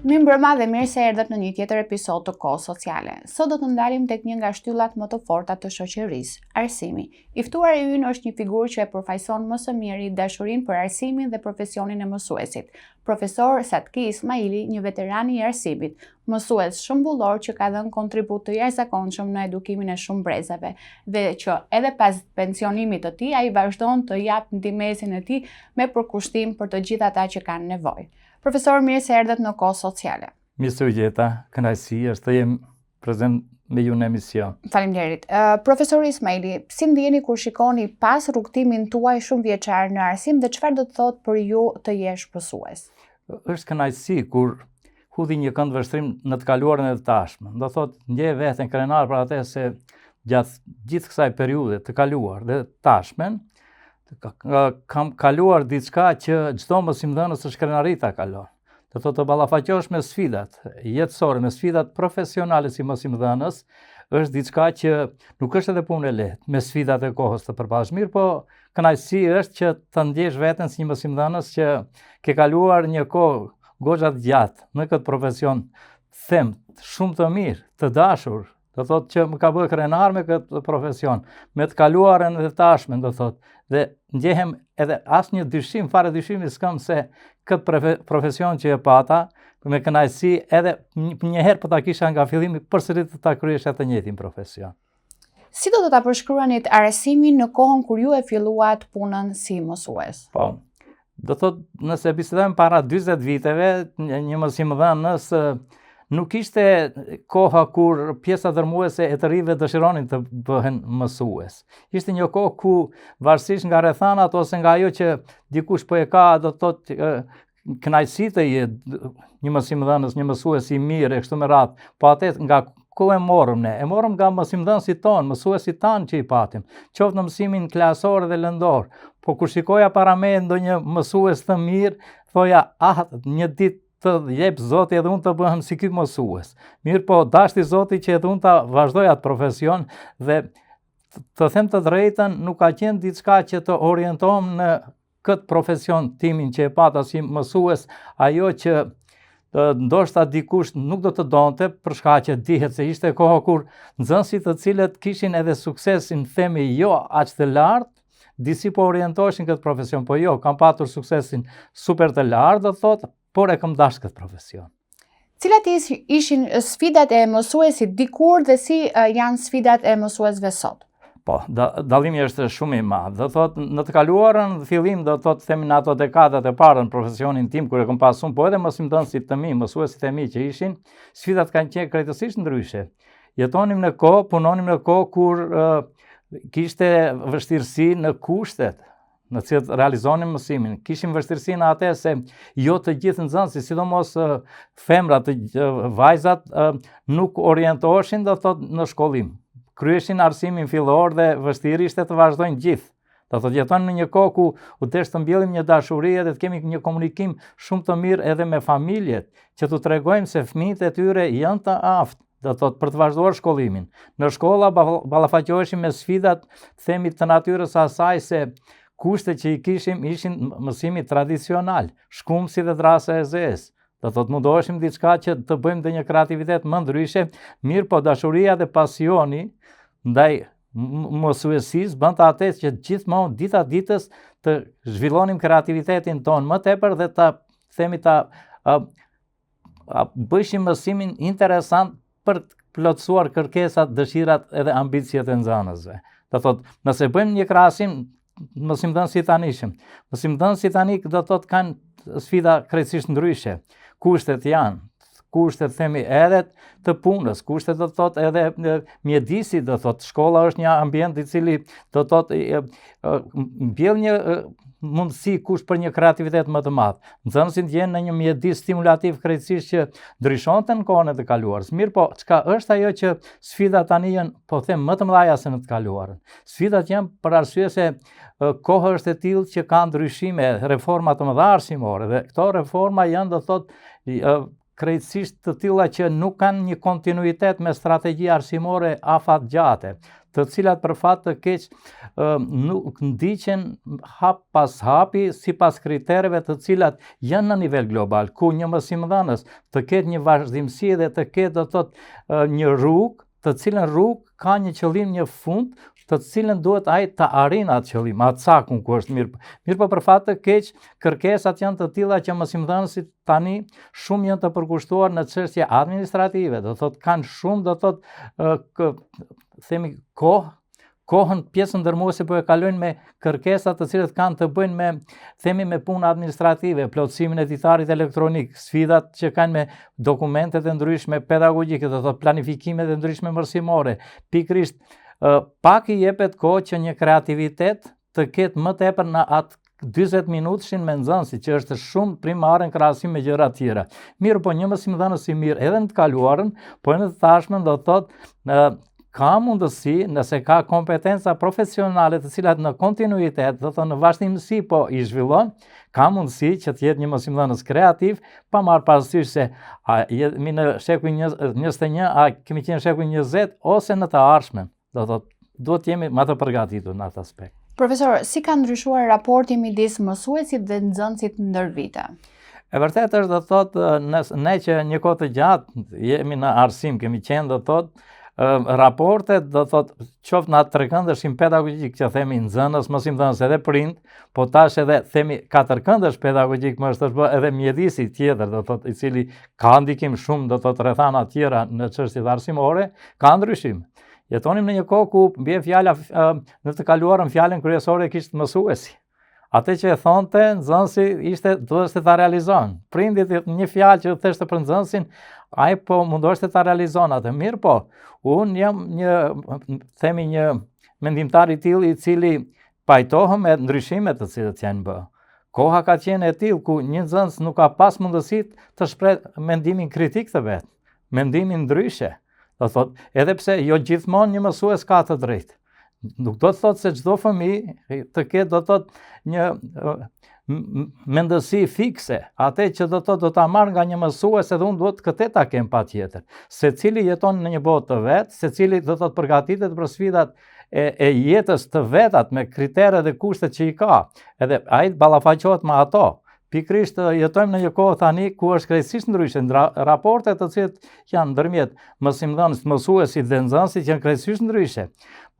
Mirë mbrëma dhe mirë se erdhët në një tjetër episod të Kohë Sociale. Sot do të ndalim tek një nga shtyllat më të forta të shoqërisë, arsimi. I ftuari ynë është një figurë që e përfaqëson më së miri dashurinë për arsimin dhe profesionin e mësuesit. Profesor Satki Ismaili, një veteran i arsimit, mësues shembullor që ka dhënë kontribut të jashtëzakonshëm në edukimin e shumë brezave dhe që edhe pas pensionimit të tij ai vazhdon të jap ndihmësin e tij me përkushtim për të gjithë ata që kanë nevojë. Profesor, mirë se erdhët në Kohë Sociale. Mirë se u gjeta, kënaqësi është të jem prezent me ju në emision. Faleminderit. Profesor Ismaili, si ndjeni kur shikoni pas rrugtimin tuaj shumë vjeçar në arsim dhe çfarë do të thotë për ju të jesh mësues? Është kënaqësi kur hudhi një kënd vështrim në të kaluarën e të tashmen. Do thotë ndjej veten krenar për atë se gjatë gjithë kësaj periudhe të kaluar dhe të tashmen kam kaluar diçka që çdo mësimdhënës është krenari ta kalon. Do thotë të ballafaqohesh me sfidat jetësore, me sfidat profesionale si mësimdhënës, është diçka që nuk është edhe punë e lehtë me sfidat e kohës të përballshme, po kënaqësi është që të ndjesh veten si një mësimdhënës që ke kaluar një kohë goxha të gjatë në këtë profesion, them shumë të mirë, të dashur. Do thotë që më ka bërë krenar me këtë profesion, me të kaluarën dhe tashmen, do thotë, dhe ndjehem edhe asnjë dyshim, fare dyshimi s'kam se këtë profesion që e pata, me kënaqësi edhe një herë po ta kisha nga fillimi përsëri të ta kryesha të njëjtin profesion. Si do të ta përshkruanit arsimin në kohën kur ju e filluat punën si mësues? Po, do thotë nëse bisedojmë para 40 viteve, një mësimdhënës nuk ishte koha kur pjesa dërmuese e të rinjve dëshironin të bëhen mësues. Ishte një kohë ku varësisht nga rrethanat ose nga ajo që dikush po e ka, do të thotë kënaqësi të jetë një mësimdhënës, një mësues i mirë e kështu me radhë. Po atë nga ku e morëm ne? E morëm nga mësimdhënësit tonë, mësuesit tanë që i patim, qoftë në mësimin klasor dhe lëndor. Po kur shikoja para me ndonjë mësues të mirë, thoja, një ditë të jep Zoti edhe unë të bëhem si ky mësues. Mirë po, dashti Zoti që edhe unë ta vazhdoj atë profesion dhe të them të drejtën, nuk ka qenë diçka që të orientohem në këtë profesion timin që e pata si mësues, ajo që ndoshta dikush nuk do të donte për shkak që dihet se ishte koha kur nxënësit të cilët kishin edhe suksesin, themi jo aq të lartë, disi po orientoheshin këtë profesion, po jo, kam patur suksesin super të lartë, do thotë, por e kam dashur këtë profesion. Cilat ishin sfidat e mësuesit dikur dhe si janë sfidat e mësuesve sot? Po, dallimi është shumë i madh. Do thotë në të kaluarën fillim do thotë themi në ato dekadat e parë në profesionin tim kur e kam pasur, po edhe mësimdhënësit të mi, mësuesit e mi që ishin, sfidat kanë qenë krejtësisht ndryshe. Jetonim në kohë, punonim në kohë kur kishte vështirësi në kushtet në cilët realizonim mësimin. Kishim vështirësinë atë se jo të gjithë nxënësit, sidomos femrat, vajzat nuk orientoheshin do thotë në shkollim. Kryeshin arsimin fillor dhe vështirë ishte të vazhdojnë gjithë. Do thotë jetonim në një kohë ku u desh të mbjellim një dashuri dhe të kemi një komunikim shumë të mirë edhe me familjet, që t'u tregojmë se fëmijët e tyre janë të aftë, do thotë për të vazhduar shkollimin. Në shkolla ballafaqoheshim me sfidat, themi të natyrës asaj se kushtet që i kishim ishin mësimi tradicional, shkumsi dhe drasa e zezë. Do thotë mundoheshim diçka që të bëjmë dhe një kreativitet më ndryshe, mirë po dashuria dhe pasioni ndaj mësuesisë bënte atë që gjithmonë dita ditës të zhvillonim kreativitetin tonë më tepër dhe ta bëjshim mësimin interesant për të plotësuar kërkesat, dëshirat edhe ambiciet e nxënësve. Do thotë, nëse bëjmë një krahasim mësimdhënësit tanishëm. Mësimdhënësit tani do thotë kanë sfida krejtësisht ndryshe. Kushtet janë, kushtet themi edhe të punës, kushtet do thotë edhe mjedisi, do thotë shkolla është një ambient i cili do thotë mbjell një mundësi kush për një kreativitet më të madh. Nxënësit jenë në një mjedis stimulativ krejtësisht që ndryshonte në kohën e të kaluarës. Mirë po, çka është ajo që sfidat tani janë, po them, më të mëdha se në të kaluarën. Sfidat janë për arsye se koha është e tillë që ka ndryshime, reforma të mëdha arsimore dhe këto reforma janë do thotë krejtësisht të tilla që nuk kanë një kontinuitet me strategji arsimore afatgjate. të cilat për fat të keq nuk ndiqen hap pas hapi sipas kritereve të cilat janë në nivel global, ku një mësimdhënës të ketë një vazhdimsi dhe të ketë do të thotë një rrugë, të cilën rrugë ka një qëllim, një fund, të cilën duhet ai të arrijë atë qëllim, atë cakun ku është mirë. Mirë po për fat të keq, kërkesat janë të tilla që mësimdhënësit tani shumë janë të përkushtuar në çështje administrative, do thotë kanë shumë do thotë themi kohën pjesën ndërmuese po e kalojnë me kërkesa të cilat kanë të bëjnë me themi me punë administrative, plotësimin e ditarit elektronik, sfidat që kanë me dokumentet e ndryshme pedagogjike, do thotë planifikimet e ndryshme mësimore. Pikërisht pak i jepet kohë që një kreativitet të ketë më tepër në atë 40 minutëshin me nxënësi, që është shumë primare në krahasim me gjëra tjera. Mirë, po një mësimdhënës i mirë edhe në të kaluarën, po edhe në të tashmen do të thotë ka mundësi, nëse ka kompetenca profesionale të cilat në kontinuitet, do të thotë në vazhdimsi po i zhvillon, ka mundësi që të jetë një mësimdhënës kreativ, pa marrë parasysh se a jemi në shekullin 21, a kemi qenë në shekullin 20 ose në të ardhmen. Do thotë duhet jemi më të përgatitur në atë aspekt. Profesor, si ka ndryshuar raporti midis mësuesit dhe nxënësit ndër vite? E vërtet është do thotë ne që një kohë të gjatë jemi në arsim, kemi qenë do thotë raportet do thotë qoftë në atë trekëndëshin pedagogjik që themi nxënës, mësimdhënës edhe prind, po tash edhe themi katërkëndësh pedagogjik më është bë edhe mjedisi tjetër do thotë i cili ka ndikim shumë do thotë rrethana tjera në çështjet arsimore, ka ndryshim. Jetonim në një kohë ku bie fjala në të kaluarën fjalën kryesore kishte mësuesi. Atë që e thonte nxënësi duhej ta realizon. Prindit një fjalë që theshte për nxënësin, ai po mundohej ta realizon atë. Mirë po, unë jam një mendimtar i tillë i cili pajtohem me ndryshimet të cilat janë bë. Koha ka qenë e tillë ku një nxënës nuk ka pas mundësi të shpreh mendimin kritik të vet, mendimin ndryshe. Do thotë, edhe pse jo gjithmonë një mësues ka të drejtë. Nuk do të thotë se çdo fëmijë të ketë do të thotë një mendësi fikse, atë që do të ta marr nga një mësues edhe unë duhet këtë ta kem patjetër. Secili jeton në një botë të vet, secili do të thotë përgatitet për sfidat e jetës të vetat me kriteret dhe kushtet që i ka. Edhe ai ballafaqohet me ato. Pikërisht jetojmë në një kohë tani ku është krejtësisht ndryshe, raportet të cilat janë ndërmjet mësimdhënësit, mësuesit dhe nxënësit janë krejtësisht ndryshe.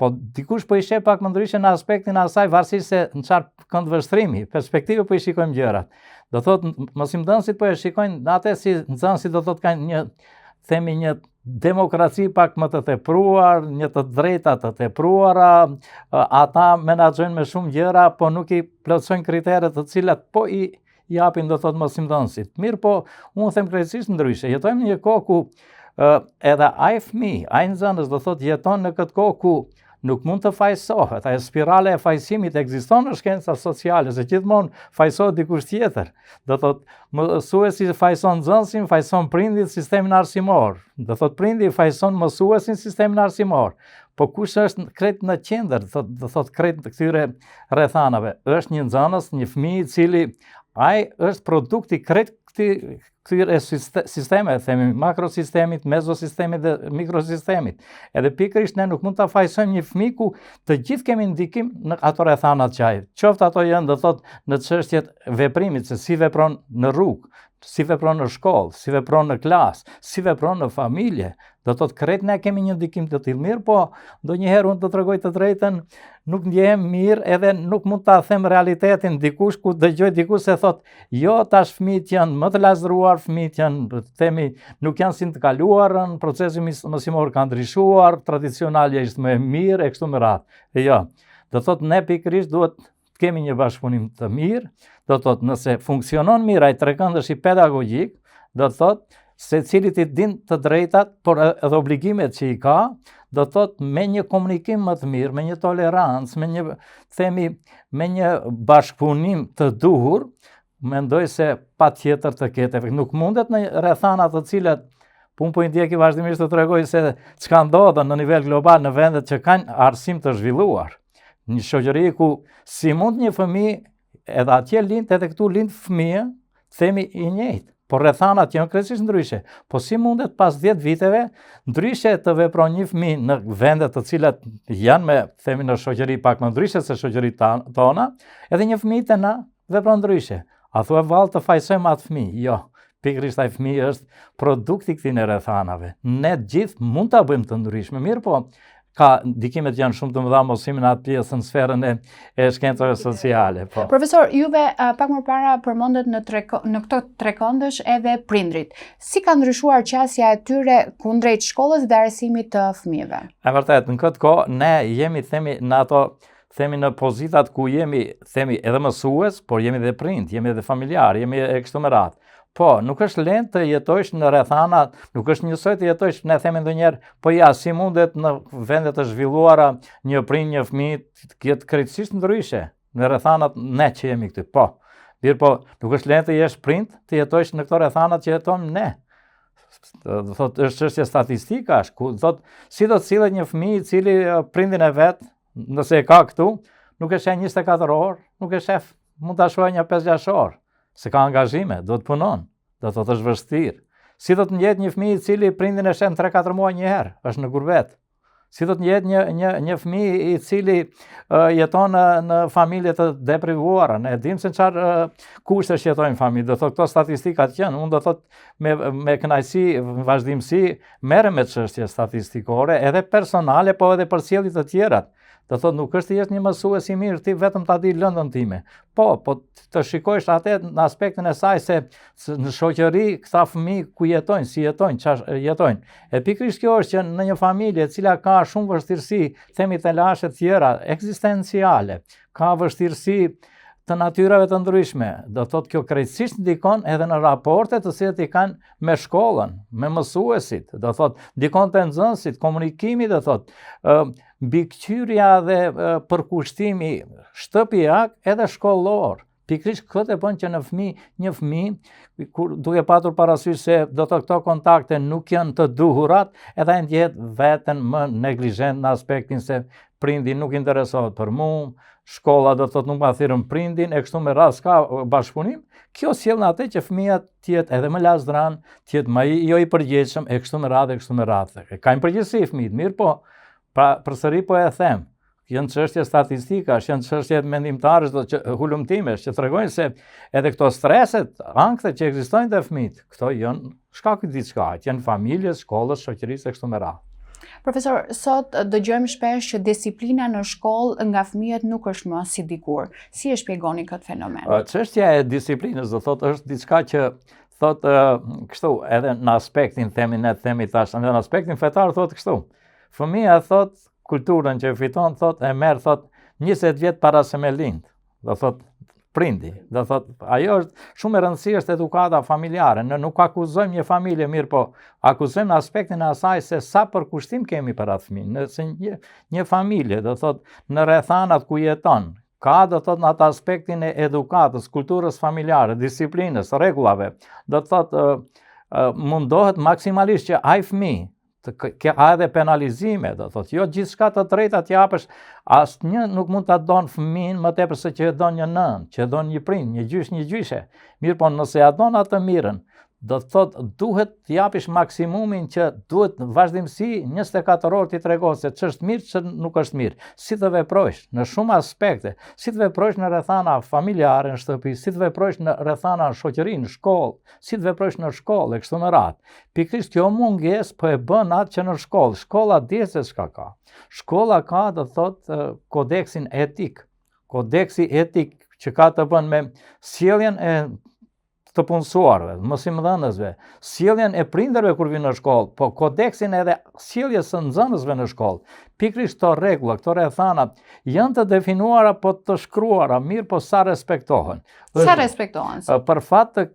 Po dikush po i sheh pak më ndryshe në aspektin e asaj varësisht se në çfarë këndvështrimi, perspektive po i shikojmë gjërat. Do thotë mësimdhënësit po e shikojnë atë si nxënësit do thotë kanë një demokraci pak më të tepruar, një të drejta të tepruara, ata menaxhojnë me shumë gjëra, po nuk i plotësojnë kriteret të cilat po i japin do thotë mësimdhënësit. Mirë po, unë them krejtësisht ndryshe. Jetojmë në një kohë ku edhe ai fëmijë, ai nxënës do thotë jeton në këtë kohë ku nuk mund të fajsohet. Ajo spirale e fajsimit ekziston në shkencat sociale, se gjithmonë fajsohet dikush tjetër. Do thotë mësuesi fajson nxënësin, fajson prindit, sistemin arsimor. Do thotë prindi fajson mësuesin, sistemin arsimor. Po kush është krejt në qendër, do thotë krejt këtyre rrethanave? Është një nxënës, një fëmijë i cili ai është produkti krejt këtyre sisteme, themi makrosistemit, mezosistemit dhe mikrosistemit. Edhe pikërisht ne nuk mund ta fajsojmë një fëmijë ku të gjithë kemi ndikim në ato rrethanat që ai. Qoftë ato janë do thotë në çështjet veprimit, se si vepron në rrugë, si vepron në shkollë, si vepron në klasë, si vepron në familje. Do thotë krejt ne kemi një ndikim të tillë. Mirë, po ndonjëherë unë të tregoj të drejtën, nuk ndjehem mirë edhe nuk mund ta them realitetin dikush ku dëgjoj dikush se thotë, jo tash fëmijët janë më të lavdëruar, fëmijët janë themi nuk janë si të kaluarën, procesi mësimor ka ndryshuar, tradicionalja ishte më e mirë e kështu me radhë. Jo. Do thotë ne pikërisht duhet të kemi një bashkëpunim të mirë, do thotë nëse funksionon mirë ai trekëndëshi pedagogjik, do thotë secilit i din të drejtat, por edhe obligimet që i ka, do thotë me një komunikim më të mirë, me një tolerancë, me një bashkëpunim të duhur, mendoj se patjetër të ketë efekt. Nuk mundet në rrethana të cilat unë po i ndjeki vazhdimisht të tregoj se çka ndodhen në nivel global në vendet që kanë arsim të zhvilluar. Një shoqëri ku si mund një fëmijë edhe atje lind edhe këtu lind fëmijë, themi i njëjtë. por rrethanat janë krejtësisht ndryshe. Po si mundet pas 10 viteve ndryshe të vepron një fëmijë në vende të cilat janë me themi në shoqëri pak më ndryshe se shoqëritë tona, edhe një fëmijë te na vepron ndryshe. A thua vallë të fajsojmë atë fëmijë? Jo. Pikërisht ai fëmijë është produkti i këtyre rrethanave. Ne gjithë mund ta bëjmë të ndryshme, mirë po ka ndikimet janë shumë të mëdha mosimi në atë pjesën sferën e shkencave sociale. Po. Profesor, juve pak më parë përmendet në këto trekëndësh edhe prindrit. Si ka ndryshuar qasja e tyre kundrejt shkollës dhe arsimit të fëmijëve? E vërtet, në këtë kohë ne jemi themi në ato themi në pozitat ku jemi themi edhe mësues, por jemi edhe prind, jemi edhe familjar, jemi e kështu me radhë. Po, nuk është lehtë të jetojsh në rrethana, nuk është njësoj të jetojsh, ne themi ndonjëherë, po ja, si mundet në vende të zhvilluara një prind, një fëmijë të jetë krejtësisht ndryshe në rrethanat ne që jemi këtu. Po, mirë po, nuk është lehtë të jesh prind, të jetojsh në këto rrethanat që jetojmë ne. Do thotë është çështje statistikash, ku thotë si do të sillet një fëmijë i cili prindin e vet, nëse e ka këtu, nuk e sheh 24 orë, nuk e sheh, mund ta shohë një 5-6 orë. Se ka angazhime, do të punon, do të thotë është vështirë. Si do të jetë një fëmijë i cili prindin e sheh 3-4 muaj një herë, është në gurbet. Si do të jetë një fëmijë i cili jeton në familje të deprivuara, ne dim se çfarë kushtesh jetojnë familje, do thotë këto statistikat janë, unë do thotë me kënaqësi, vazhdimsi merrem me çështje statistikore, edhe personale, po edhe për sjellje të tjera. Do thotë nuk është të jesh një mësues i mirë, ti vetëm ta di lëndën time. Po të shikojsh atë në aspektin e saj se në shoqëri këta fëmijë ku jetojnë, si jetojnë, çfarë jetojnë. E pikërisht kjo është që në një familje e cila ka shumë vështirësi, themi të lashe të tjera ekzistenciale, ka vështirësi të natyrave të ndryshme, do thotë kjo krejtësisht ndikon edhe në raportet të cilat i kanë me shkollën, me mësuesit, do thotë ndikon te nxënësit, komunikimi, do thotë mbikëqyrja dhe përkushtimi shtëpiak edhe shkollor. Pikërisht këtë e bën që një fëmijë kur duke patur parasysh se do të këto kontakte nuk janë të duhurat, edhe ai ndjet veten më neglizhent në aspektin se prindi nuk interesohet për mua, shkolla do të thotë nuk ma thirrën prindin, e kështu me radhë s'ka bashkëpunim. Kjo sjell në atë që fëmia të jetë edhe më lazdran, të jetë më jo i përgjegjshëm, e kështu me radhë. Ka një përgjegjësi fëmijët, mirë po, pra përsëri po e them, janë çështje statistikash, janë çështje mendimtare, hulumtimesh që tregojnë se edhe këto streset, ankthet që ekzistojnë te fëmijët, këto janë shkak i diçka, janë familjes, shkollës, shoqërisë e kështu me radhë. Profesor, sot dëgjojmë shpesh që disiplina në shkollë nga fëmijët nuk është më si dikur. Si e shpjegoni këtë fenomen? Çështja e disiplinës do thotë është diçka që thotë kështu, edhe në aspektin themi tash, edhe në aspektin fetar thotë kështu. Fëmia thotë kulturën që fiton thotë e merr thotë 20 vjet para se me lind. Do thotë prindi, do thotë ajo është shumë e rëndësishme është edukata familjare. Ne nuk akuzojmë një familje mirë, po akuzojmë në aspektin e asaj se sa përkushtim kemi për atë fëmijë. Nëse një familje, do thotë në rrethanat ku jeton, ka do thotë në atë aspektin e edukatës, kulturës familjare, disiplinës, rregullave, do thotë mundohet maksimalisht që ai fëmijë ka edhe penalizime, do thotë, jo gjithçka të drejta t'japësh, asnjë nuk mund ta don fëmijën më tepër se që e don një nën, që e don një prind, një gjyshe. Mirë po nëse ja don atë mirën, do thotë duhet t'japish maksimumin që duhet vazhdimsi 24 orë t'i tregosh se ç'është mirë, ç'është nuk është mirë. Si të veprojsh në shumë aspekte, si të veprojsh në rrethana familjare në shtëpi, si të veprojsh në rrethana shoqëri, në shkollë, si të veprojsh në shkollë e kështu me radhë. Pikërisht kjo mungesë po e bën atë që në shkollë. Shkolla di se çka ka. Shkolla ka do thotë kodeksin etik. Kodeksi etik që ka të bën me sjelljen e të punësuarve, mësimdhënësve, sjelljen e prindërve kur vinë në shkollë, po kodeksin edhe sjelljes së nxënësve në shkollë. Pikërisht këto rregulla, këto rrethana janë të definuara po të shkruara, mirë po sa respektohen. Sa respektohen? Për fat të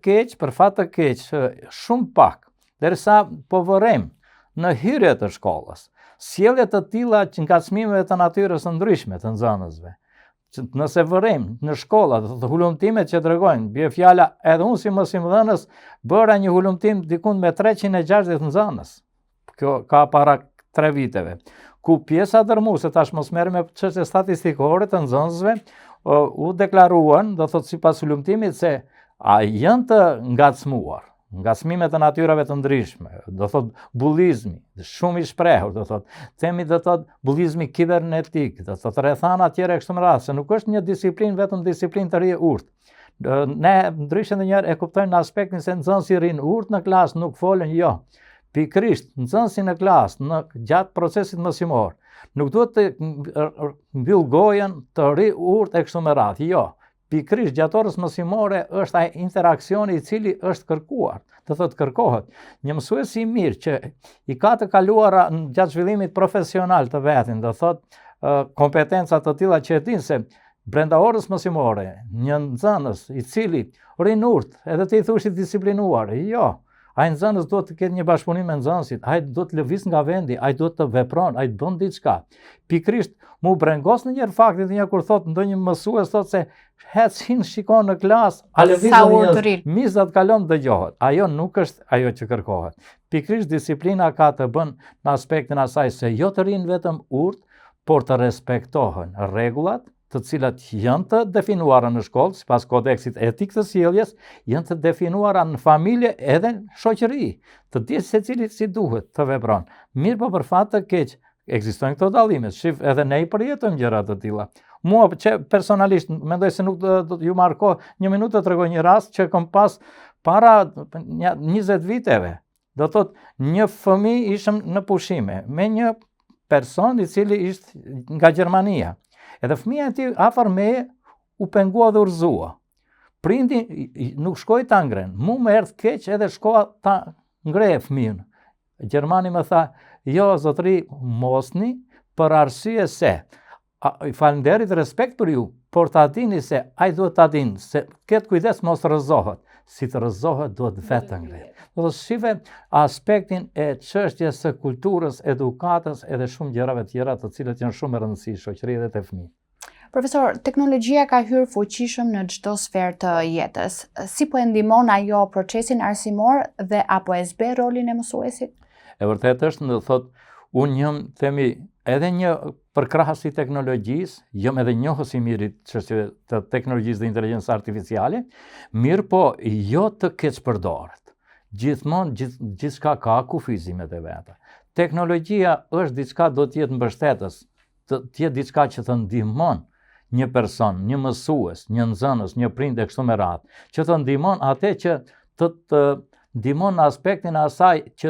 keq, shumë pak, derisa po vërejmë në hyrje të shkollës, sjellje të tilla që ngacmimeve të natyrës së ndryshme të nxënësve. Nëse vërejmë në shkolla, të hulumtimet që tregojnë, bie fjala edhe unë si mësimdhënës bëra një hulumtim dikun me 360 nxënës. Kjo ka para 3 viteve. Ku pjesa dërmuese tash mos merrem me çështje statistikore të nxënësve, u deklaruan, do thotë sipas hulumtimit se a janë të ngacmuar. ngacmimet e natyrave të ndryshme, do thot bullizmi, shumë i shprehur, do thot, themi do thot bullizmi kibernetik, do thot rrethana tjera kështu me radhë, se nuk është një disiplinë vetëm disiplinë të ri urtë. Ne ndryshe ndonjëherë e kuptojmë në aspektin se nxënësi rrin urtë në klasë, nuk folën, jo. Pikërisht, nxënësi në klasë, gjatë procesit mësimor, nuk duhet të mbyll gojen të ri urtë e kështu me radhë, jo. Pikërisht gjatë orës mësimore është ai interaksioni i cili është kërkuar, do thotë kërkohet. Një mësues i mirë që i ka të kaluara gjatë zhvillimit profesional të vetin, do thotë kompetenca të tilla që e din se brenda orës mësimore, një nxënës i cili rrin urtë, edhe ti i thush i disiplinuar, jo. Ai nxënës duhet të ketë një bashkëpunim me nxënësit, ai duhet të lëviz nga vendi, ai duhet të vepron, ai bën diçka. Pikërisht mu brengos në një fakti të një kur thot ndonjë mësues thot se hin shikon në klasë, a lëvizën mizat kalon dëgjohet. Ajo nuk është ajo që kërkohet. Pikërisht disiplina ka të bën në aspektin asaj se jo të rinë vetëm urtë, por të respektohen rregullat, të cilat janë të definuara në shkollë, sipas kodeksit etik të sjelljes, janë të definuara në familje edhe në shoqëri, të di secili si duhet të vepron. Mirë po për fat të keq, ekzistojnë këto dallime, shif edhe ne i përjetojmë gjëra të tilla. Mua që personalisht mendoj se nuk do ju marr kohë, një minutë të tregoj një rast që kam pas para 20 viteve. Do thotë një fëmijë ishëm në pushime me një person i cili ishte nga Gjermania. Edhe fëmija e tij afër meje u pengua dhe urzua. Prindi nuk shkoi ta ngren. Mu më erdh keq edhe shkoa ta ngreje fëmijën. Gjermani më tha, jo zotëri, mosni për arsye se falënderit respekt për ju, por ta dini se ai duhet ta dinë se ketë kujdes mos rrëzohet. Si të rrëzohet duhet vetë të ngrehet. Do shife aspektin e çështjes së kulturës, edukatës edhe shumë gjërave tjera të cilat janë shumë e rëndësishme shoqërisë dhe te fëmijët. Profesor, teknologjia ka hyrë fuqishëm në çdo sferë të jetës. Si po e ndihmon ajo procesin arsimor dhe apo e zbe rolin e mësuesit? E vërtetë është, do thotë, unë jam themi edhe një përkrahas i teknologjisë, jam edhe njohës i mirë të teknologjisë dhe inteligjencës artificiale, mirë po jo të keq përdoret. Gjithmonë gjithçka ka kufizimet e veta. Teknologjia është diçka do të jetë mbështetës, të jetë diçka që të ndihmon një person, një mësues, një nxënës, një prind e kështu me radhë, që të ndihmon atë që të ndihmon në aspektin e asaj që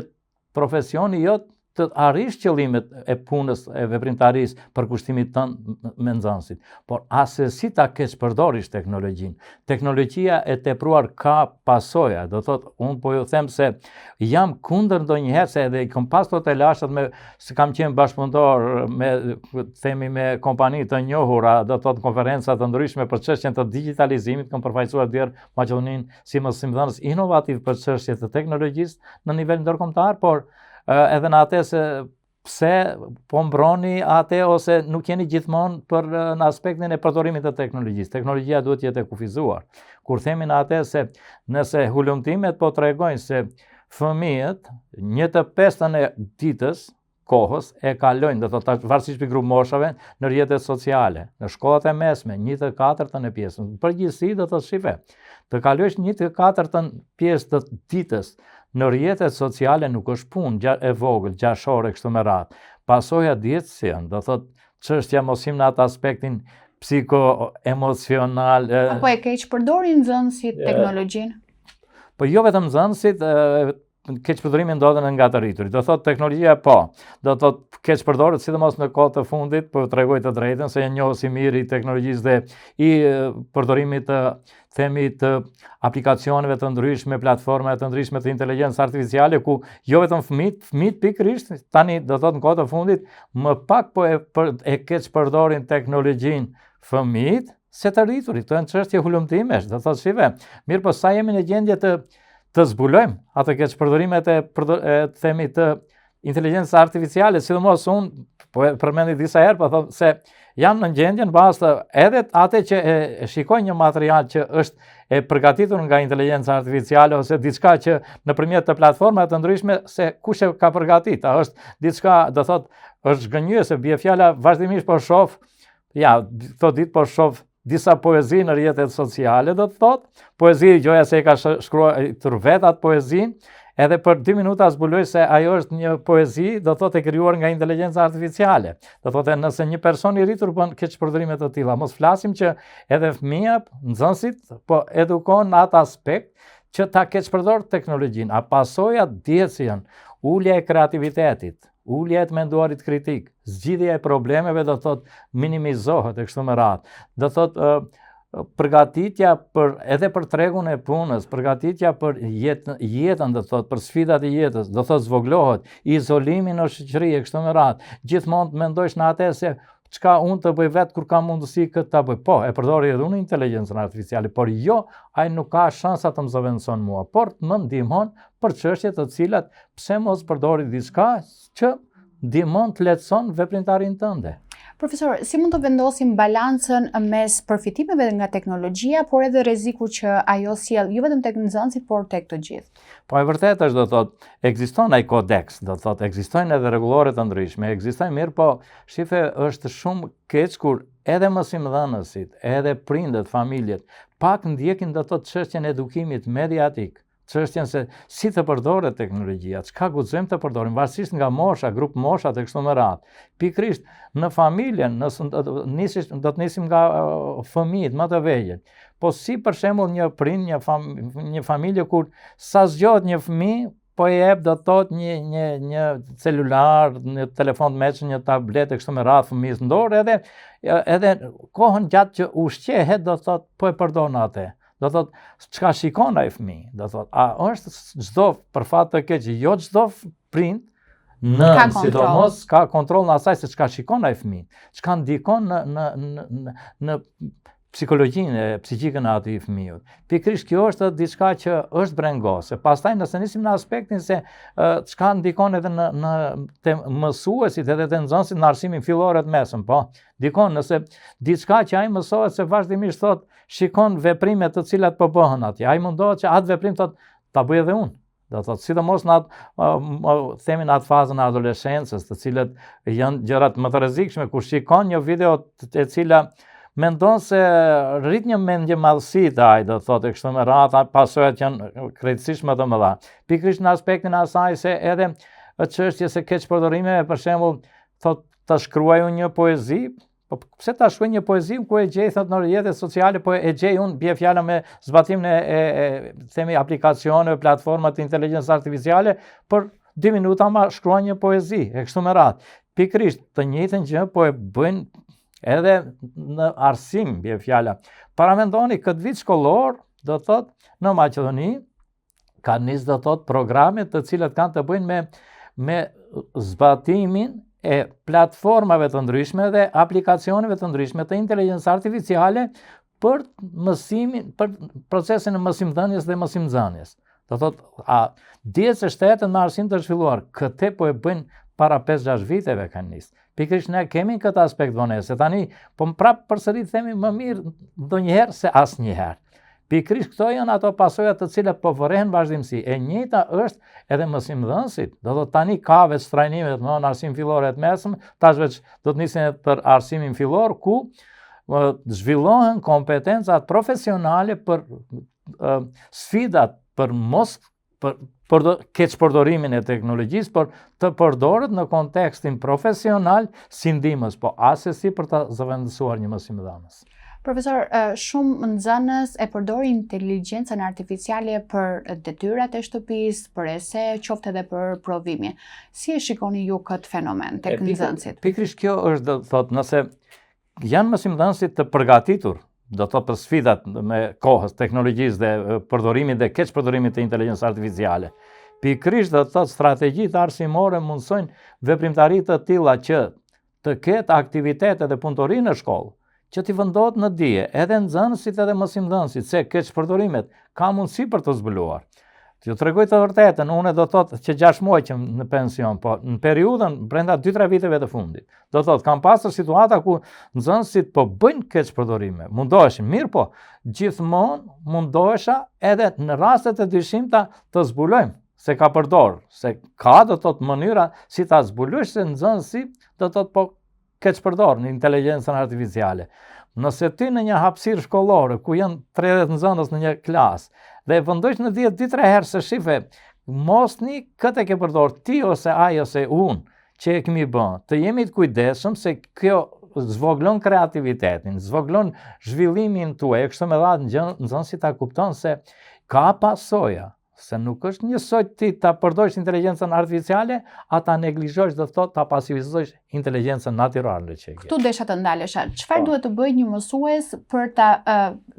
profesioni jot të arrish qëllimet e punës e veprimtarisë për kushtimit tënd me nxënësit, por asë si ta keq përdorish teknologjinë. Teknologjia e tepruar ka pasoja, do thotë, unë po ju them se jam kundër ndonjëherë se edhe i kam pas të lashat se kam qenë bashkëpunëtor me kompani të njohura, do thotë konferenca të ndryshme për çështjen të digitalizimit, kam përfaqësuar dherë Maqedoninë si mësimdhënës inovativ për çështje të teknologjisë në nivel ndërkombëtar, por edhe në atë se pse po mbroni atë ose nuk jeni gjithmonë në aspektin e përdorimit të teknologjisë. Teknologjia duhet jetë e kufizuar. Kur themi në atë se nëse hulumtimet po tregojnë se fëmijët 1/5 e ditës kohës e kalojnë, do thotë varësisht për grup moshave, në rrjetet sociale, në shkollat e mesme, 1/4 e pjesës. Përgjithësi do të shife, të kalojsh 1/4 pjesë të ditës në rrjetet sociale nuk është punë e vogël, gjashore kështu me radhë. Pasoja dihet si janë, do thotë çështja mos him në atë aspektin psiko-emocional. Apo e keq përdorin nxënësit teknologjinë? Po jo vetëm nxënësit, keq përdorimi ndodhen nga të rriturit. Do thotë teknologjia po, do thotë keq përdoret sidomos në kohë të fundit, po tregoj të drejtën se janë njohës i mirë i teknologjisë dhe i përdorimit të aplikacioneve të ndryshme, platformave të ndryshme të inteligjencës artificiale, ku jo vetëm fëmijët pikërisht tani do thotë në kohë të fundit më pak po e keq përdorin teknologjinë fëmijët se të rriturit. Këto janë çështje hulumtimesh, do thotë shive. Mirë, po sa jemi në gjendje të zbulojmë atë keq përdorimet të inteligjencës artificiale, sidomos unë po përmendi disa herë, po them se jam në gjendje në bazë edhe atë që e shikoj një material që është e përgatitur nga inteligjenca artificiale ose diçka që nëpërmjet të platformave të ndryshme se kush e ka përgatitur, është diçka, do thotë, është zgënjyese, bie fjala vazhdimisht po shoh, ja, këto ditë po shoh disa poezi në rrjetet sociale, do të thotë, poezi gjoja se e ka shkruar vetë atë poezin, edhe për 2 minuta zbuloj se ajo është një poezi, do të thotë e krijuar nga inteligjenca artificiale. Do të thotë nëse një person i rritur bën keqpërdorime të tilla, mos flasim që edhe fëmia, nxënësit, po edukon në atë aspekt që ta keqpërdor teknologjinë. A pasojat dihet si janë? Ulja e kreativitetit, ulja e të menduarit kritik, zgjidhja e problemeve do thotë minimizohet e kështu me radhë. Do thotë përgatitja edhe për tregun e punës, përgatitja për jetën do thotë, për sfidat e jetës, do thotë zvoglohet, izolimi në shoqëri e kështu me radhë. Gjithmonë të mendosh në atë se çka unë të bëj vetë kur kam mundësi këtë ta bëj. Po, e përdori edhe unë inteligjencën artificiale, por jo, ai nuk ka shansa të më zëvendëson mua, por më ndihmon për çështje të cilat pse mos përdori diçka që ndihmon të lehtëson veprimtarin tënde. Profesor, si mund të vendosim balancën mes përfitimeve nga teknologjia, por edhe rreziku që ajo sjell jo vetëm tek nxënësit, por tek të gjithë? Po e vërtetë është, do thotë, ekziston ai kodeks, do thotë, ekzistojnë edhe rregullore të ndryshme, ekzistojnë mirë, po shife është shumë keq kur edhe mësimdhënësit, edhe prindët, familjet, pak ndjekin do thotë çështjen e edukimit mediatik. Çështjen se si të përdoret teknologjia, çka guxojmë të përdorim, varësisht nga mosha, grup moshat e kështu me radhë. Pikërisht në familjen, do të nisim nga fëmijët më të vegjël. Po si për shembull një prind, një familje kur sa zgjohet një fëmijë, po i jep do të thotë një celular, një telefon të mëshëm, një tablet e kështu me radhë fëmijës në dorë, edhe kohën gjatë që ushqehet do të thotë po e përdor atë. Do thotë, çka shikon ai fëmijë, do thotë, a është çdo për fat të keq, jo çdo prind sidomos ka kontroll në asaj se çka shikon ai fëmijë, çka ndikon në psikologjinë e psiqikën e atij fëmijës. Pikërisht kjo është diçka që është brengose. Pastaj nëse nisim në aspektin se çka ndikon edhe në mësuesit edhe të nxënësit në arsimin fillor të mesëm, po, ndikon nëse diçka që ai mësohet se vazhdimisht thotë shikon veprime të cilat po bëhen atje. Ai mundohet që atë veprim thotë ta bëj edhe unë. Do thotë sidomos në atë fazën e adoleshencës, të cilët janë gjërat më të rrezikshme kur shikon një video e cila mendon se rrit një mendje madhësi të ai, do thotë kështu me radhë, pasojat janë krejtësisht më të mëdha. Pikërisht në aspektin e asaj se edhe çështje se keqpërdorimeve, për shembull, thotë ta shkruaj unë një poezi, po pse ta shkruaj një poezi ku e gjej thotë në rrjetet sociale, po e gjej unë bie fjala me zbatimin e themi aplikacioneve, platforma të inteligjencës artificiale, për 2 minuta ma shkruan një poezi e kështu me radhë. Pikërisht të njëjtën gjë po e bëjnë edhe në arsim, bie fjala. Paramendoni këtë vit shkollor, do thotë, në Maqedoni ka nis do thotë programe të cilat kanë të bëjnë me zbatimin e platformave të ndryshme dhe aplikacioneve të ndryshme të inteligjencës artificiale për mësimin, për procesin e mësimdhënies dhe mësimnxënies. Do thotë, dihet se shtetet me arsim të zhvilluar këtë po e bëjnë para 5-6 viteve kanë nis. Pikërisht ne kemi këtë aspekt vonese. Tani po prapë përsëri themi më mirë ndonjëherë se asnjëherë. Pikërisht këto janë ato pasojat të cilat po vërehen vazhdimsi. E njëjta është edhe mësimdhënësit. Do thotë tani ka veç trajnime në arsim fillor e të mesëm, tash veç do të nisin për arsimin fillor ku zhvillohen kompetencat profesionale për sfidat, për keqpërdorimin e teknologjisë, por të përdoret në kontekstin profesional si ndihmës, po asesi për ta zëvendësuar një mësimdhënës. Profesor, shumë nxënës e përdorin inteligjencën artificiale për detyrat e shtëpisë, për ese, qoftë edhe për provimin. Si e shikoni ju këtë fenomen tek nxënësit? Pikërisht kjo është, do thotë, nëse janë mësimdhënësit të përgatitur, do thotë për sfidat me kohës, teknologjisë dhe përdorimit dhe keqpërdorimit të inteligjencës artificiale. Pikërisht do thotë strategjitë arsimore mundsojnë veprimtari të tilla që të ketë aktivitete dhe punëtori në shkollë, që t'i vendohet në dije, edhe nxënësit edhe mësimdhënësit, se keqpërdorimet ka mundësi për të zbuluar. Ju tregoj të vërtetën, unë do thotë që 6 muaj që në pension, po në periudhën brenda 2-3 viteve të fundit. Do thotë kam pasur situata ku nxënësit po bëjnë keqpërdorime, mundoheshin, mirë po, gjithmonë mundohesha edhe në rastet e dyshimta të zbulojmë se ka përdor, se ka do thotë mënyra si ta zbulojsh se nxënësi do thotë po keq përdor në inteligjencën artificiale. Nëse ti në një hapësirë shkollore ku janë 30 nxënës në një klasë dhe e vendosh në 2-3 herë se shife, mosni këtë e ke përdor ti ose ai ose unë që e kemi bën. Të jemi të kujdesshëm se kjo zvoglon kreativitetin, zvoglon zhvillimin tuaj, kështu me radhë nxënësi ta kupton se ka pasoja, se nuk është njësoj ti ta përdorësh inteligjencën artificiale, ata neglizhosh dhe thot ta pasivizosh inteligjencën natyrale që e ke. Ktu desha të ndalesha. Çfarë duhet të bëjë një mësues për ta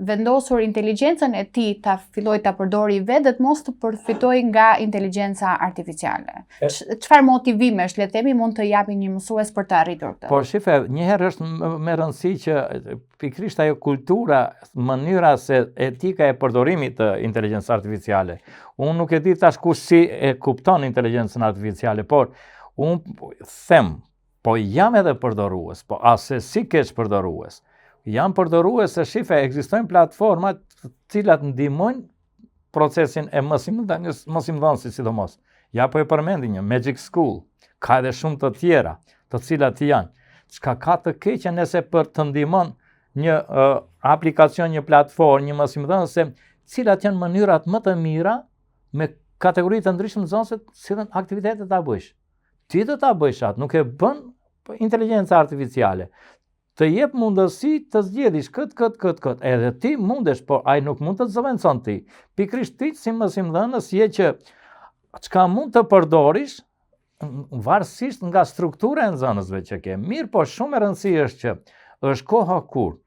vendosur inteligjencën e tij ta fillojë ta përdori vetë dhe të mos të përfitojë nga inteligjenca artificiale? Çfarë motivimesh, le të themi, mund të japi një mësues për të arritur këtë? Po shife, njëherë është me rëndësi që pikërisht ajo kultura, mënyra se etika e përdorimit të inteligjencës artificiale. Unë nuk e di tash kush si e kupton inteligjencën artificiale, por unë them, po jam edhe përdorues, po ase si keq përdorues. Jam përdorues se shife ekzistojnë platforma të cilat ndihmojnë procesin e mësimdhënësit sidomos. Ja po e përmendi një Magic School, ka edhe shumë të tjera, të cilat janë. Çka ka të keqe nëse për të ndihmon një aplikacion, një platformë, një mësimdhënëse, cilat janë mënyrat më të mira me kategori të ndryshme nxënësit, cilën aktivitete ta bësh. Ti do ta bësh atë, nuk e bën inteligjenca artificiale. Të jep mundësi të zgjedhësh këtë. Edhe ti mundesh, por ai nuk mund të zëvendëson ti. Pikërisht ti si mësimdhënës je që çka mund të përdorish varësisht nga struktura e nxënësve që ke. Mirë, po shumë e rëndësishme është që është koha kur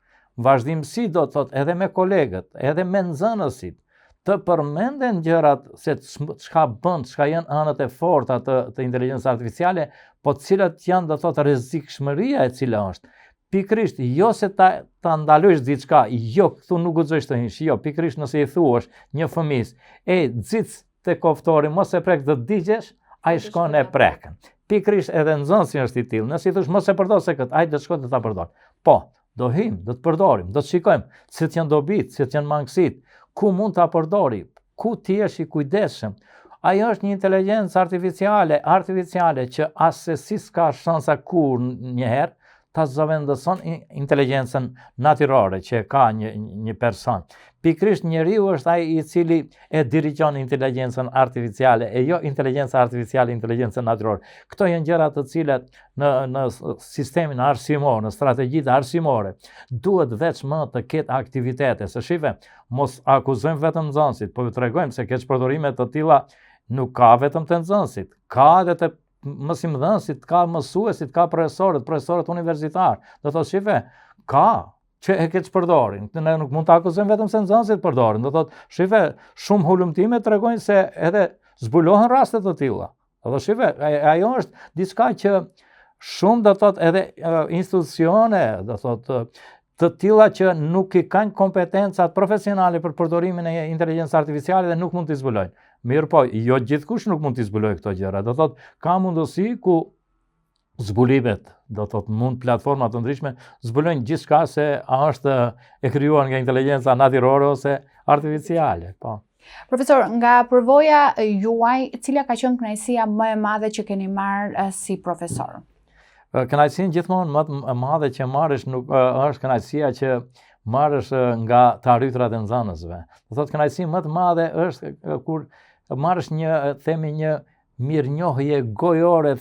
vazhdimsi do të thotë edhe me kolegët, edhe me nxënësit, të përmenden gjërat se çka bën, çka janë anët e forta të inteligjencës artificiale, po cilat janë do të thotë rrezikshmëria e cila është. Pikërisht jo se ta ndalosh diçka, jo këtu nuk guxosh të hish, jo, pikërisht nëse i thuash një fëmis, xic te koftori, mos e prek të digjesh, ai shkon e prek. Pikërisht edhe nxënësi është i tillë. Nëse i thosh mos e përdor se kët, ai do të shkojë të ta përdor. Po, do him, do të përdorim, do të shikojmë se janë dobit, se janë mangësit, ku mund ta përdori, ku ti je i kujdesshëm. Ajo është një inteligjencë artificiale që asesi s'ka shansa kur njëherë ta zëvendëson inteligjencën natyrore që ka një person. Pikërisht njeriu është ai i cili e dirigjon inteligjencën artificiale, e jo inteligjenca artificiale, inteligjencën natyrore. Këto janë gjëra të cilat në sistemin arsimor, në strategjitë arsimore, duhet veçmë të ketë aktivitete. Se shife, mos akuzojmë vetëm nxënësit, po ju tregojmë se keq përdorime të tilla nuk ka vetëm të nxënësit, ka edhe të mësimdhënësit, ka mësuesit, ka profesorët universitar. Do thotë shife, ka që e keq përdorin. Ne nuk mund të akuzojmë vetëm se nxënësit përdorin. Do thotë shife, shumë hulumtime tregojnë se edhe zbulohen raste të tilla. Do thotë shife, ajo është diçka që shumë do thotë edhe institucione, do thotë të tilla që nuk i kanë kompetencat profesionale për përdorimin e inteligjencës artificiale dhe nuk mund t'i zbulojnë. Mirë po, jo gjithkush nuk mund t'i zbulojë këto gjëra. Do thotë ka mundësi ku zbulimet, do thotë mund platforma të ndryshme zbulojnë gjithçka se a është e krijuar nga inteligjenca natyrore ose artificiale, po. Profesor, nga përvoja juaj, cila ka qenë kënaqësia më e madhe që keni marrë si profesor? Kënaqësinë gjithmonë më e madhe që marrësh nuk është kënaqësia që marrësh nga të arritrat e nxënësve. Do thotë kënaqësia më e madhe është kur marrësh një mirënjohje gojore,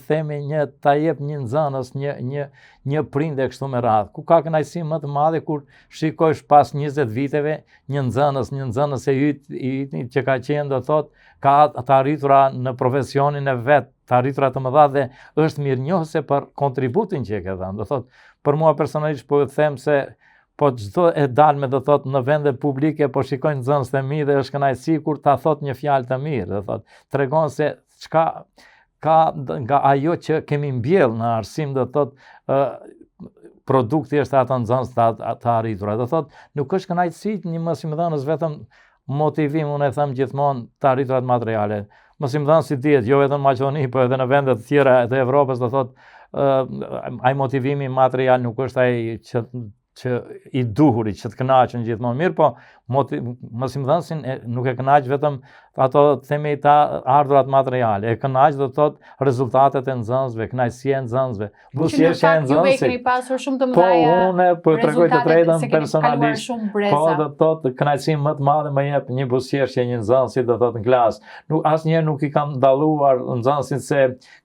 ta jep një nxënës, një prindë kështu me radhë. Ku ka kënaqësi më të madhe kur shikosh pas 20 viteve një nxënës e yt që ka qenë, do thotë, ka të arritura në profesionin e vet, të arritura të mëdha dhe është mirënjohëse për kontributin që e ka dhënë. Do thotë, për mua personalisht po ju them se po çdo e dalme do thot në vende publike po shikojnë nxënës të mi dhe është kënaqësi kur ta thot një fjalë të mirë, do thot tregon se çka ka nga ajo që kemi mbjell në arsim, do thot produkti është ata nxënës të arritura. Do thot nuk është kënaqësi një mësimdhënës vetëm motivim, unë e them gjithmonë, të arriturat materiale. Mësimdhënësi dihet jo vetëm në Maqedoni, po edhe në vende të tjera të Evropës, do thot ai motivimi material nuk është ai që i duhurit, që të kënaqen gjithmonë. Mirë, po mësimdhënësin nuk e kënaq vetëm ato themi ta ardhurat materiale, e kënaq do të thotë rezultatet e nxënësve, kënaqësia e nxënësve, buzëqeshja e Juve nxënësit. keni pasur shumë të Po mëdha. unë po tregoj të drejtën se keni personalisht. kaluar shumë Po breza. do të thotë kënaqësinë më të madhe më jep një buzëqeshje një nxënësi do të thotë në klasë. Nuk asnjëherë nuk i kam dalluar nxënësit se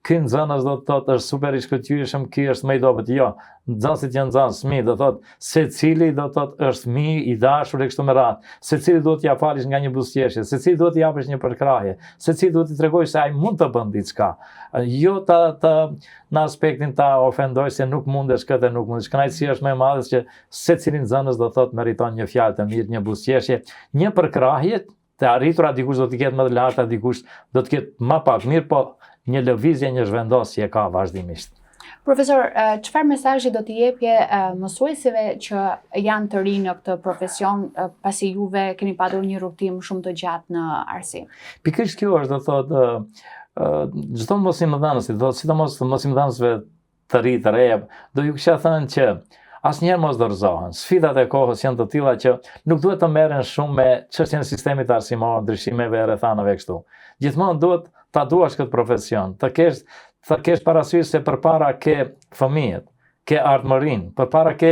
ky nxënës do të thotë është super i shkëlqyeshëm, ky është më i dobët. Jo, nxënësit janë nxënës fëmijë, do thotë secili do thotë është fëmijë i dashur e kështu me radhë. Secili duhet t'ia falish nga një buzëqeshje, secili duhet t'i japësh një përkrahje, secili duhet t'i tregosh se ai mund të bën diçka. Jo në aspektin ta ofendoj se nuk mundesh këtë, nuk mundesh. Kënaqësia është më e madhe që secili nxënës do thotë meriton një fjalë të mirë, një buzëqeshje, një përkrahje të arritura, dikush do të ketë më të larta, dikush do të ketë më pak mirë, po një lëvizje, një zhvendosje ka vazhdimisht. Profesor, çfarë mesazhi do t'i jepje mësuesve që janë të rinj në këtë profesion, pasi juve keni patur një rrugtim shumë të gjatë në arsim? Pikërisht kjo është, do thotë, çdo mësimdhënës, do thotë sidomos mësimdhënësve të ri, të reja, do ju kisha thënë që asnjëherë mos dorëzohen. Sfidat e kohës janë të tilla që nuk duhet të merren shumë me çështjen e sistemit arsimor, ndryshimeve e rrethanave kështu. Gjithmonë duhet ta duash këtë profesion, të kesh parasysh se përpara ke fëmijët, ke ardhmërinë, përpara ke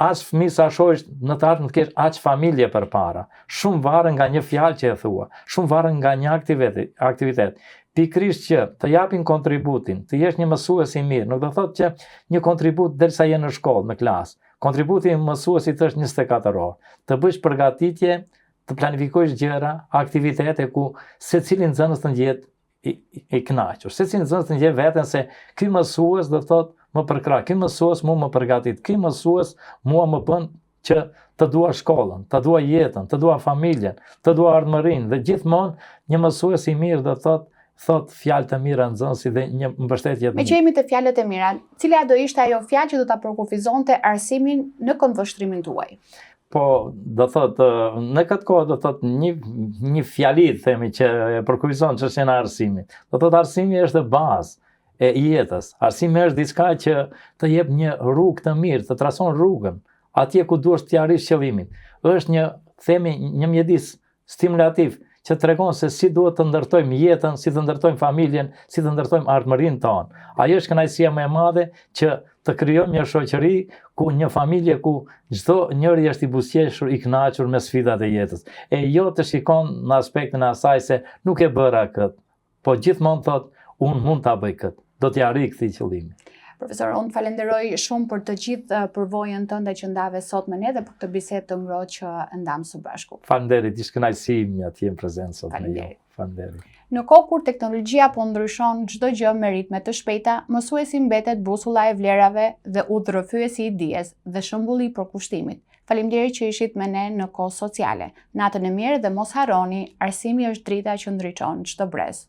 as fëmijë sa shohësh në të ardhmen të kesh aq familje përpara. Shumë varet nga një fjalë që e thua, shumë varet nga një aktivitet. Pikërisht që të japin kontributin, të jesh një mësues i mirë, nuk do thotë që një kontribut derisa je në shkollë, në klasë. Kontributi i mësuesit është 24 orë. Të bësh përgatitje, të planifikosh gjëra, aktivitete ku secili nxënës të ndjehet i kënaqur. Secili nxënës të ndjej veten se ky mësues do thotë më përkrah, ky mësues mua më përgatit, ky mësues mua më bën që të dua shkollën, të dua jetën, të dua familjen, të dua ardhmërinë dhe gjithmonë një mësues i mirë do thot fjalë të mira nxënësit dhe një mbështetje të mirë. Me që jemi të fjalët e mira, cila do ishte ajo fjalë që do ta përkufizonte arsimin në këndvështrimin tuaj? Po, do thotë, në këtë kohë do thotë një fjali, themi, që e përkufizon çështjen e arsimit. Do thotë arsimi është bazë e jetës. Arsimi është diçka që të jep një rrugë të mirë, të trason rrugën atje ku duhesh të arrish qëllimin. Është një mjedis stimulativ që tregon se si duhet të ndërtojmë jetën, si të ndërtojmë familjen, si të ndërtojmë ardhmërinë tonë. Ajo është kënaqësia më e madhe që të krijojmë një shoqëri ku një familje ku çdo njeri është i buzëqeshur, i kënaqur me sfidat e jetës. E jo të shikon në aspektin e asaj se nuk e bëra këtë, po gjithmonë thotë unë mund ta bëj këtë, do t'ja arrij këtij qëllimi. Profesor, unë falenderoj shumë për të gjithë përvojën tënde që ndave sot me ne dhe për këtë bisedë të ngrohtë që ndam së bashku. Faleminderit, ishte kënaqësi imja të jem prezent sot me ju. Faleminderit. Në kohë kur teknologjia po ndryshon çdo gjë me ritme të shpejta, mësuesi mbetet busulla e vlerave dhe udhërrëfyesi i dijes dhe shembulli i përkushtimit. Faleminderit që ishit me ne në Kohë Sociale. Natën e mirë dhe mos harroni, arsimi është drita që ndriçon çdo brez.